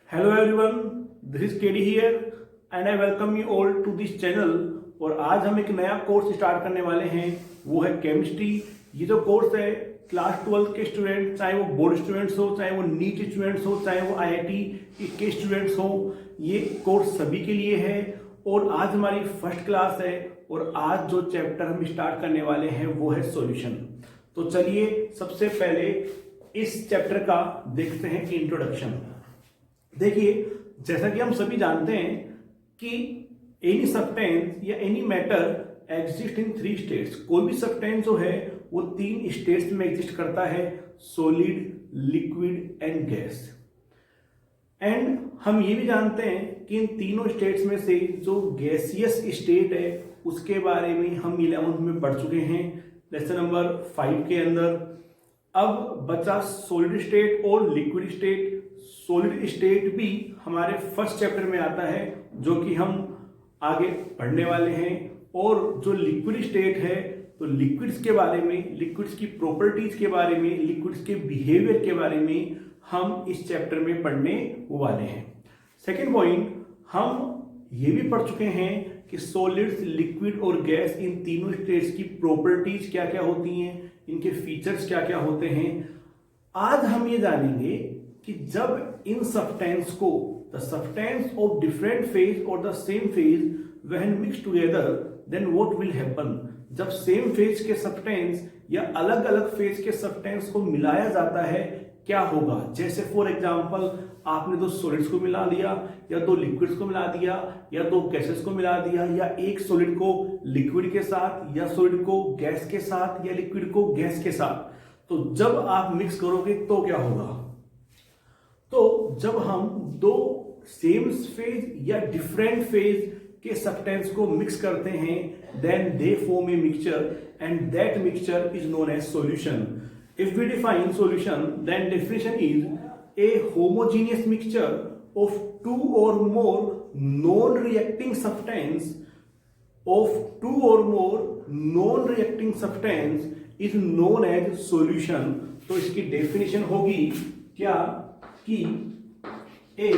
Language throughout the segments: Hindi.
Hello everyone, this is KD here and I welcome you all to this channel. और आज हम एक नया कोर्स स्टार्ट करने वाले हैं, वो है केमिस्ट्री। ये जो कोर्स है क्लास 12 के स्टूडेंट, चाहे वो बोर्ड स्टूडेंट्स हो, चाहे वो नीट स्टूडेंट्स हो, चाहे वो आईआईटी के स्टूडेंट्स हो, ये कोर्स सभी के लिए है। और आज हमारी फर्स्ट क्लास है और आज जो चैप्टर हम स्टार्ट करने वाले हैं वो है सॉल्यूशन। तो चलिए सबसे पहले इस चैप्टर का देखते हैं इंट्रोडक्शन। देखिए, जैसा कि हम सभी जानते हैं कि एनी सब्सटेंस या any matter exist in 3 states. कोई भी सब्सटेंस जो है वो 3 स्टेट्स में एग्जिस्ट करता है, solid, liquid and gas. And हम ये भी जानते हैं कि इन तीनों स्टेट्स में से जो गैसियस स्टेट है उसके बारे में हम 11th में पढ़ चुके हैं, लेसन नंबर 5 के अंदर। अब बचा सॉलिड स्टेट और लिक्विड स्टेट। सॉलिड स्टेट भी हमारे फर्स्ट चैप्टर में आता है जो कि हम आगे पढ़ने वाले हैं। और जो लिक्विड स्टेट है तो लिक्विड्स के बारे में, लिक्विड्स की प्रॉपर्टीज के बारे में, लिक्विड्स के बिहेवियर के बारे में हम इस चैप्टर में पढ़ने वाले हैं। सेकेंड पॉइंट, हम ये भी पढ़ चुके हैं कि सॉलिड्स, लिक्विड और गैस, इन तीनों स्टेट्स की प्रॉपर्टीज क्या क्या होती हैं, इनके फीचर्स क्या क्या होते हैं। आज हम ये जानेंगे कि जब इन सब्सटेंस को, the substance of different phase और the same phase when mix together, then what will happen. जब सेम फेज के सब्सटेंस या अलग अलग फेज के सब्सटेंस को मिलाया जाता है क्या होगा। जैसे फॉर एग्जांपल आपने 2 सॉलिड्स को मिला दिया, या 2 लिक्विड्स को मिला दिया, या 2 गैसेस को मिला दिया, या एक सॉलिड को लिक्विड के साथ, या सॉलिड को गैस के साथ, या लिक्विड को गैस के साथ। तो जब आप मिक्स करोगे तो क्या होगा। तो जब हम 2 सेम फेज या डिफरेंट फेज के सब्सटेंस को मिक्स करते हैं, then they form a mixture and that mixture is known as solution. If we define solution, then definition is a homogeneous mixture of 2 or more non-reacting substance is known as solution। तो इसकी definition होगी क्या कि a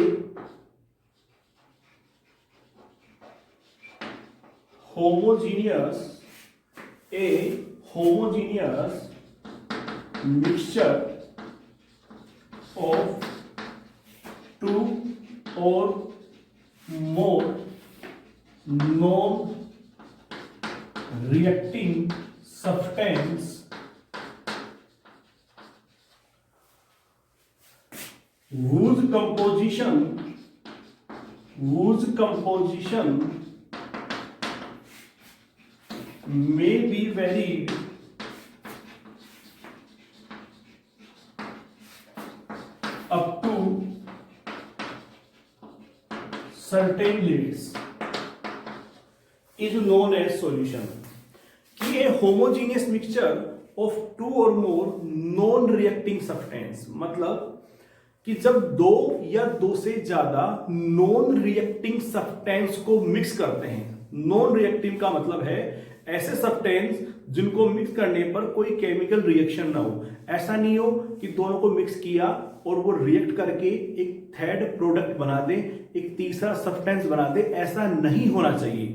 homogeneous mixture of 2 or more non-reacting substance whose composition may be varied up to certain limits is known as solution। कि a homogeneous mixture of 2 or more non-reacting substance, मतलब कि जब 2 या 2 से ज्यादा नॉन रिएक्टिंग सब्सटेंस को मिक्स करते हैं। नॉन रिएक्टिव का मतलब है ऐसे सब्सटेंस जिनको मिक्स करने पर कोई केमिकल रिएक्शन ना हो। ऐसा नहीं हो कि दोनों को मिक्स किया और वो रिएक्ट करके एक थर्ड प्रोडक्ट बना दे, एक तीसरा सब्सटेंस बना दे, ऐसा नहीं होना चाहिए।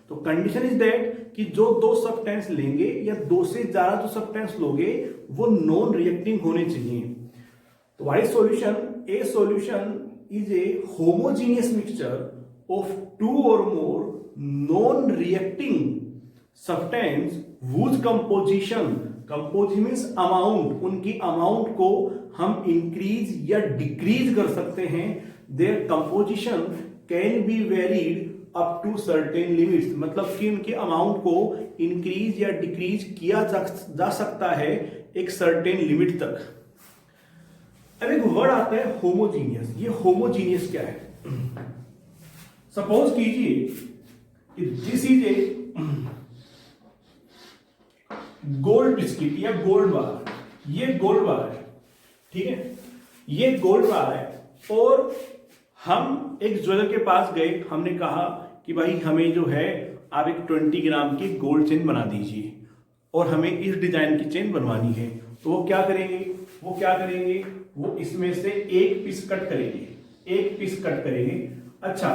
तो कंडीशन इज दैट कि जो 2 सब्सटेंस लेंगे या 2 से ज्यादा जो सब्सटेंस लोगे वो नॉन रिएक्टिंग होने चाहिए। तो what is solution? A solution is a homogeneous mixture of 2 or more non reacting substance whose composition means amount, उनकी अमाउंट को हम इंक्रीज या डिक्रीज कर सकते हैं। Their composition can be varied up to certain limits, मतलब कि उनके अमाउंट को इंक्रीज या डिक्रीज किया जा सकता है एक सर्टेन लिमिट तक। अब एक वर्ड आता है होमोजीनियस। ये होमोजीनियस क्या है? सपोज कीजिए कि this is a gold biscuit या गोल्ड बार। ये गोल्ड बार है, ठीक है, ये गोल्ड बार है। और हम एक ज्वेलर के पास गए, हमने कहा कि भाई हमें जो है आप एक 20 ग्राम की गोल्ड चेन बना दीजिए और हमें इस डिजाइन की चेन बनवानी है। तो वो क्या करेंगे, वो इसमें से एक पीस कट करेंगे, एक पीस कट करेंगे। अच्छा,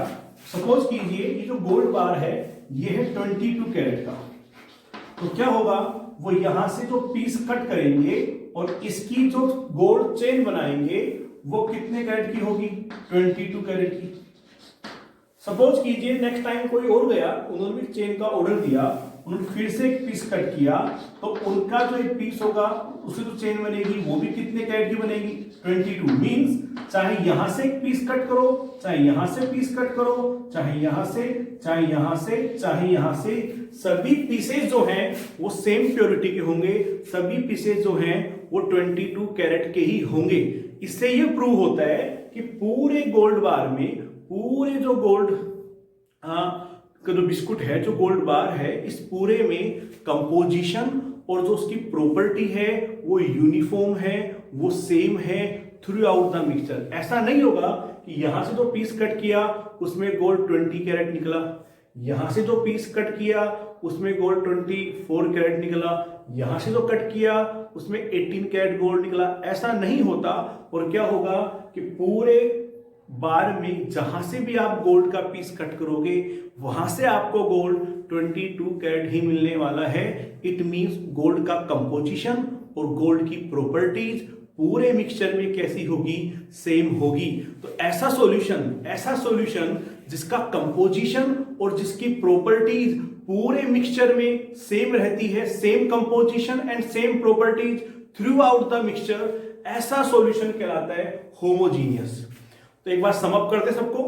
सपोज कीजिए ये जो गोल्ड बार है ये है 22 कैरेट का, तो क्या होगा, वो यहां से जो पीस कट करेंगे और इसकी जो गोल्ड चेन बनाएंगे वो कितने कैरेट की होगी, 22 कैरेट की। सपोज कीजिए नेक्स्ट टाइम कोई और गया, उन्होंने भी चेन का ऑर्डर दिया, उन्होंने फिर से एक पीस कट किया, तो उनका जो एक पीस होगा उससे जो चेन बनेगी वो भी कितने कैरेट की बनेगी, 22। मींस चाहे यहां से एक पीस कट करो, चाहे यहां से पीस कट करो, चाहे यहां से, चाहे यहां से, चाहे यहां से, सभी पीसेस जो हैं वो सेम प्योरिटी के होंगे, सभी पीसेस जो हैं वो 22 कैरेट के ही होंगे। इससे ये प्रूव होता है कि पूरे गोल्ड बार में, पूरे जो गोल्ड का जो बिस्कुट है, जो गोल्ड बार है, इस पूरे में कंपोजिशन और जो उसकी प्रॉपर्टी है वो यूनिफॉर्म है, वो सेम है थ्रू आउट द मिक्सचर। ऐसा नहीं होगा कि यहां से जो पीस कट किया उसमें गोल्ड 20 कैरेट निकला, यहां से जो पीस कट किया उसमें गोल्ड 24 कैरेट निकला, यहां से जो कट किया उसमें 18 कैरेट गोल्ड निकला। ऐसा नहीं होता। और क्या होगा कि पूरे बार में जहां से भी आप गोल्ड का पीस कट करोगे वहां से आपको गोल्ड 22 कैरेट ही मिलने वाला है। इट मींस गोल्ड का कंपोजिशन और गोल्ड की प्रॉपर्टीज पूरे मिक्सचर में कैसी होगी, सेम होगी। तो ऐसा सॉल्यूशन जिसका कंपोजिशन और जिसकी प्रॉपर्टीज पूरे मिक्सचर में सेम रहती है, same composition and same properties through out the mixture, ऐसा सॉल्यूशन कहलाता है होमोजीनियस। तो एक बार समअप करते सबको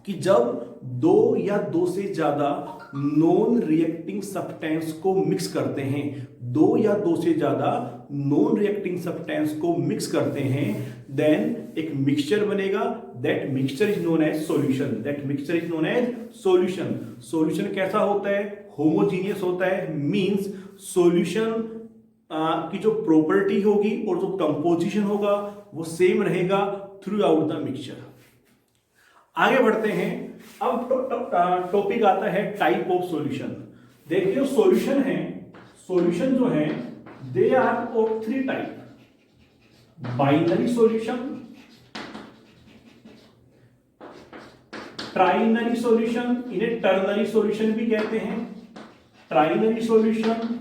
कि जब दो या दो से ज्यादा नॉन रिएक्टिंग सब्सटेंस को मिक्स करते हैं, दो या दो से ज्यादा नॉन रिएक्टिंग सब्सटेंस को मिक्स करते हैं, देन एक मिक्सचर बनेगा। That mixture is known as solution, that mixture is known as solution. Solution कैसा होता है, होमोजीनियस होता है। मींस सॉल्यूशन की जो प्रॉपर्टी होगी और जो कंपोजिशन होगा वो सेम रहेगा थ्रू आउट द मिक्सचर। आगे बढ़ते हैं। अब टॉपिक आता है टाइप ऑफ सॉल्यूशन। देखिए सॉल्यूशन है, सॉल्यूशन जो है they are of 3 type, binary solution, trinary solution, इन्हें टर्नरी सॉल्यूशन भी कहते हैं, trinary solution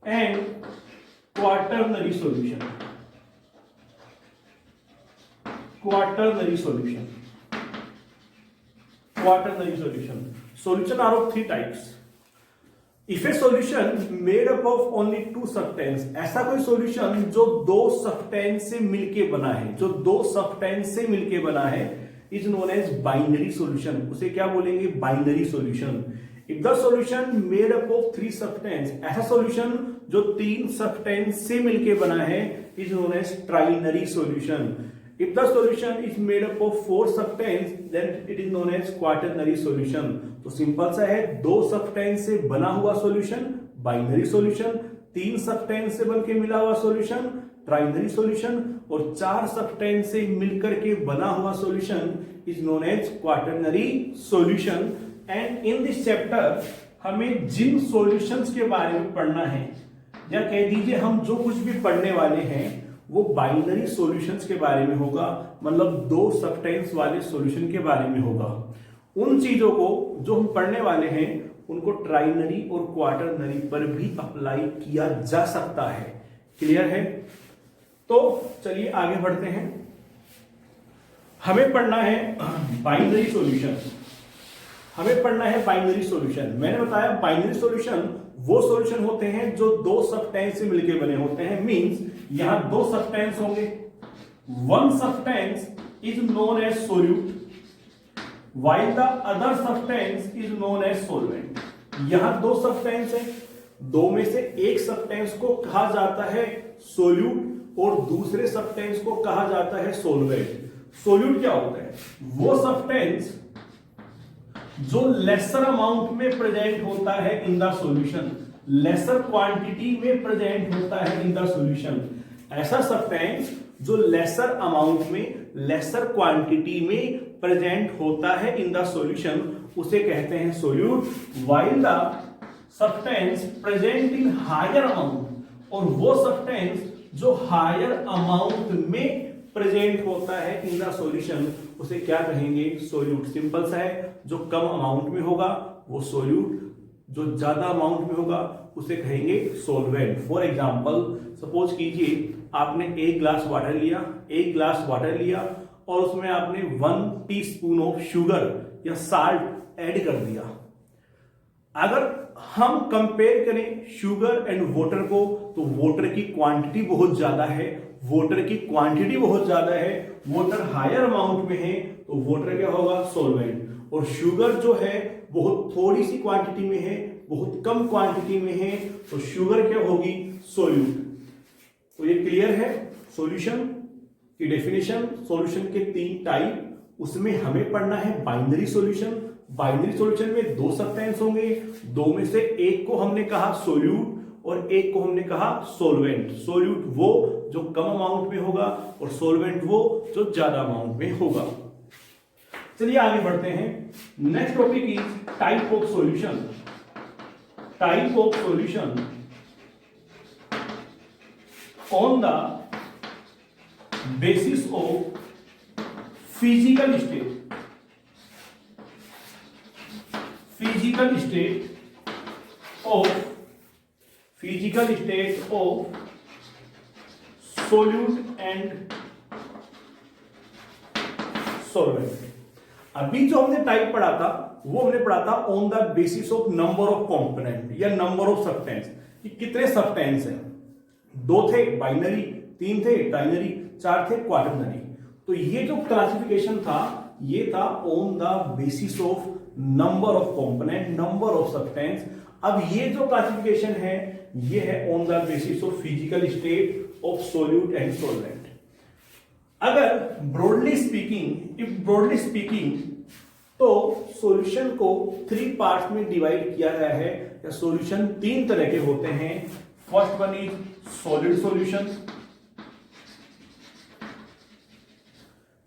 and quaternary solution, quaternary solution, quaternary solution. Solution are of 3 types. If a solution made up of only 2 substance, ऐसा कोई सॉल्यूशन जो 2 सब्सटेंस से मिलके बना है, जो 2 सब्सटेंस से मिलके बना है, is known as binary solution. उसे क्या बोलेंगे, binary solution. If the solution made up of 3 substance, ऐसा सॉल्यूशन जो 3 सब्सटेंस से मिलके बना है, is known as trinary solution. If the solution is made up of 4 substance, then it is known as quaternary solution. तो सिंपल सा है, 2 सब्सटेंस से बना हुआ सॉल्यूशन बाइनरी सॉल्यूशन, 3 सब्सटेंस से बनके मिला हुआ सॉल्यूशन ट्राइनरी सॉल्यूशन, और 4 सब्सटेंस से मिलकर के बना हुआ solution is known as quaternary solution. And in this chapter हमें जिन सॉल्यूशंस के बारे में पढ़ना है, या कह दीजिए हम जो कुछ भी पढ़ने वाले हैं वो बाइनरी सॉल्यूशंस के बारे में होगा, मतलब 2 सब्सटेंस वाले सॉल्यूशन के बारे में होगा। उन चीजों को जो हम पढ़ने वाले हैं उनको ट्राइनरी और क्वाटरनरी पर भी अप्लाई किया जा सकता है। क्लियर है? तो चलिए आगे बढ़ते हैं। हमें पढ़ना है बाइनरी सॉल्यूशन, हमें पढ़ना है बाइनरी सॉल्यूशन। मैंने बताया बाइनरी सॉल्यूशन वो सॉल्यूशन होते हैं जो 2 सब्सटेंस से मिलकर बने होते हैं। मींस यहां 2 सब्सटेंस होंगे, 1 substance is known as solute while the other substance is known as solvent. यहां 2 सब्सटेंस है, 2 में से एक सब्सटेंस को कहा जाता है सोल्यूट और दूसरे सब्सटेंस को कहा जाता है सॉल्वेंट। सोल्यूट क्या होता है, वो सब्सटेंस जो लेसर अमाउंट में प्रेजेंट होता है in the solution, lesser quantity में प्रेजेंट होता है इन द सॉल्यूशन। ऐसा सब्सटेंस जो लेसर अमाउंट में, लेसर क्वांटिटी में प्रेजेंट होता है इन द सॉल्यूशन, उसे कहते हैं solute. While the substance present in higher amount, और वो सब्सटेंस जो हायर अमाउंट में प्रेजेंट होता है इन द सॉल्यूशन उसे क्या कहेंगे, सोल्यूट। सिंपल सा है, जो कम अमाउंट में होगा वो सोल्यूट, जो ज्यादा अमाउंट में होगा उसे कहेंगे सोलवेंट। फॉर एग्जाम्पल सपोज कीजिए आपने एक गिलास वाटर लिया और उसमें आपने 1 टीस्पून ऑफ शुगर या साल्ट ऐड कर दिया। अगर हम कंपेयर करें शुगर एंड वाटर को तो वाटर की क्वांटिटी बहुत ज्यादा है, वाटर हायर अमाउंट में है तो वाटर क्या होगा, सोलवेंट। और शुगर जो है बहुत थोड़ी सी क्वांटिटी में है, बहुत कम क्वांटिटी में है तो शुगर क्या होगी, सोल्यूट। तो ये क्लियर है सॉल्यूशन की डेफिनेशन। सॉल्यूशन के 3 टाइप, उसमें हमें पढ़ना है बाइनरी सॉल्यूशन। बाइनरी सॉल्यूशन में 2 सब्सटेंस होंगे, 2 में से एक को हमने कहा सोल्यूट और एक को हमने कहा सोलवेंट। सोल्यूट वो जो कम अमाउंट में होगा और सोलवेंट वो जो ज्यादा अमाउंट में होगा। चलिए आगे बढ़ते हैं। Next topic is type of solution. Type of solution on the basis of physical state of solute and solvent। अभी जो हमने टाइप पढ़ा था वो हमने पढ़ा था on the basis of number of component या नंबर ऑफ सब्सटेंस, कि कितने सब्सटेंस हैं। 2 थे बाइनरी, 3 थे टाइनरी, 4 थे क्वाटरनरी। तो ये जो क्लासिफिकेशन था ये था on the basis of number of component, number of substance. अब ये जो क्लासिफिकेशन है ये है on the basis of physical state of solute and solvent. अगर ब्रॉडली स्पीकिंग तो सॉल्यूशन को 3 पार्ट्स में डिवाइड किया गया है, या सॉल्यूशन 3 तरह के होते हैं। First one is solid solution,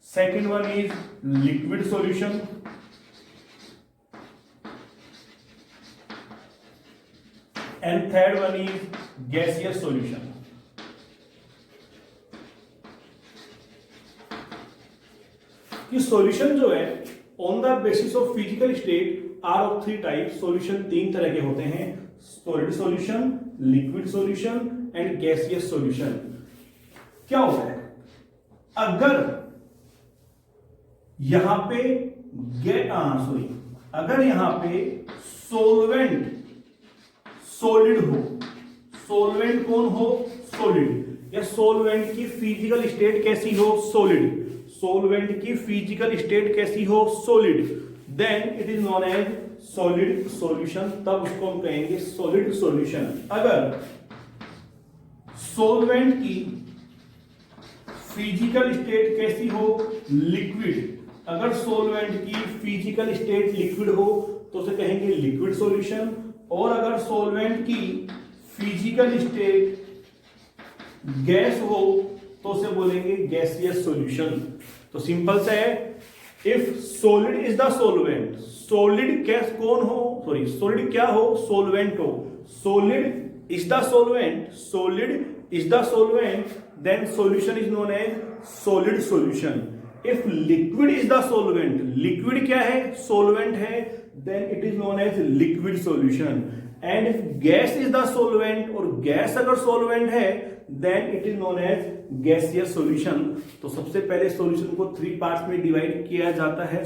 second one is liquid solution, and third one is gaseous solution। कि सॉल्यूशन जो है on the basis of physical state are of 3 type. Solution 3 तरह के होते हैं, solid solution, liquid solution and gaseous solution. क्या होता है, अगर यहां पे अगर यहां पे सोलवेंट सॉलिड हो, सोलवेंट कौन हो, सॉलिड, या सोलवेंट की फिजिकल स्टेट कैसी हो, सॉलिड, सोलवेंट की फिजिकल स्टेट कैसी हो, solid, then it is known as solid solution. तब उसको हम कहेंगे सॉलिड सॉल्यूशन। अगर सोलवेंट की फिजिकल स्टेट कैसी हो, लिक्विड, अगर सोलवेंट की फिजिकल स्टेट लिक्विड हो तो उसे कहेंगे लिक्विड सॉल्यूशन, और अगर सोलवेंट की फिजिकल स्टेट गैस हो तो उसे बोलेंगे गैसियस सॉल्यूशन। तो सिंपल सा है, if solid is the solvent, solid gas कौन हो, सॉलिड क्या हो, सोलवेंट हो, solid is the solvent, then solution is known as solid solution. If liquid is the solvent, liquid क्या है, सोलवेंट है, then it is known as liquid solution. And if gas is the solvent, और गैस अगर सोलवेंट है then it is known as gaseous solution. तो सबसे पहले सॉल्यूशन को 3 पार्ट्स में डिवाइड किया जाता है।